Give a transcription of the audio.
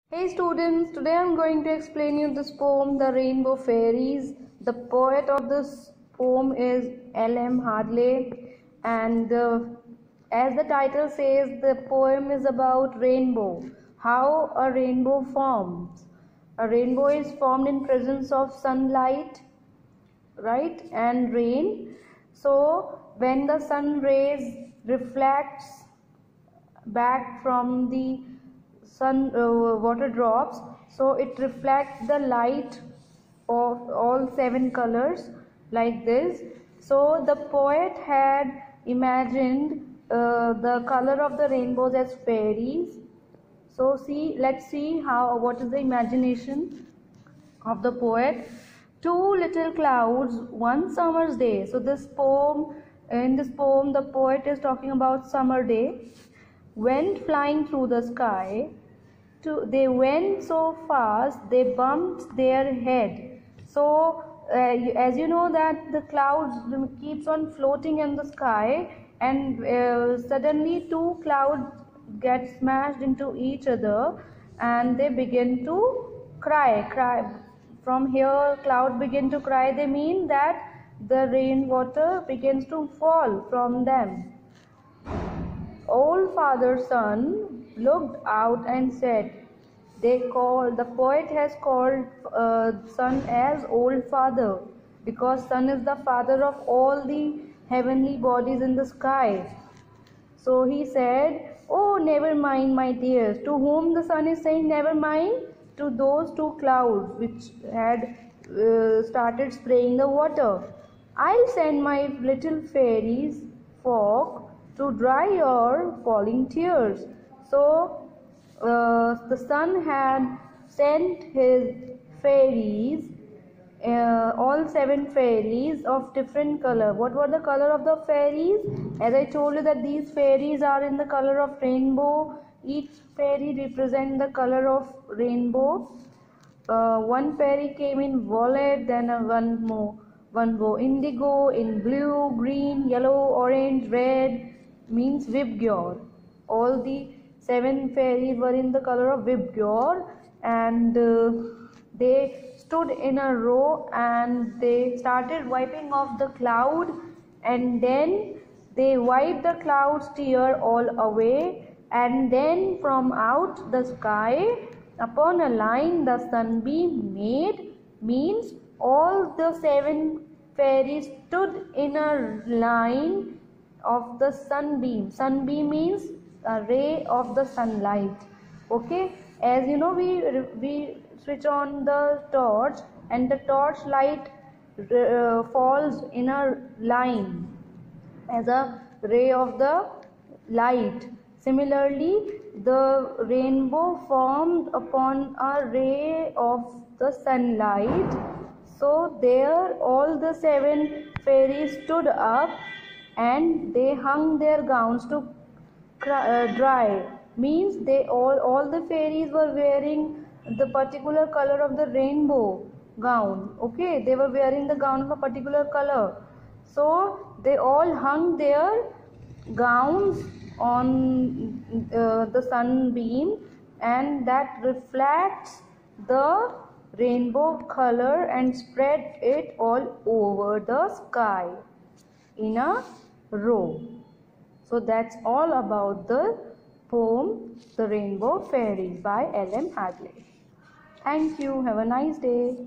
Hey students, today I'm going to explain you this poem, The Rainbow Fairies. The poet of this poem is L.M. Hadley, and as the title says, the poem is about rainbow, how a rainbow forms. A rainbow is formed in presence of sunlight, right, and rain. So when the sun rays reflects back from the sun water drops, so it reflects the light of all seven colors like this. So the poet had imagined the color of the rainbows as fairies. So let's see what is the imagination of the poet. Two little clouds one summer's day. So in this poem the poet is talking about summer day, went flying through the sky. They went so fast they bumped their head. So as you know that the clouds keeps on floating in the sky, and suddenly two clouds get smashed into each other and they begin to cry. From here clouds begin to cry, they mean that the rainwater begins to fall from them. Old father son looked out and said, the poet has called sun as old father, because sun is the father of all the heavenly bodies in the sky. So he said, oh, never mind, my dears. To whom the sun is saying never mind? To those two clouds which had started spraying the water. I'll send my little fairies folk to dry your falling tears. So the sun had sent his fairies, all seven fairies of different color. What were the color of the fairies? As I told you that these fairies are in the color of rainbow. Each fairy represents the color of rainbow. One fairy came in violet, then one more indigo, in blue, green, yellow, orange, red, means Vibgyor. All the seven fairies were in the color of Vibgyor, and they stood in a row and they started wiping off the cloud, and then they wiped the clouds tear all away, and then from out the sky upon a line the sunbeam made, means all the seven fairies stood in a line of the sunbeam. Sunbeam means a ray of the sunlight. Okay, as you know, we switch on the torch and the torch light falls in a line as a ray of the light. Similarly, the rainbow formed upon a ray of the sunlight. So there all the seven fairies stood up and they hung their gowns to dry. Means they all the fairies were wearing the particular color of the rainbow gown. Okay, they were wearing the gown of a particular color. So they all hung their gowns on the sunbeam, and that reflects the rainbow color and spread it all over the sky in a row. So that's all about the poem The Rainbow Fairies by L.M. Hadley. Thank you. Have a nice day.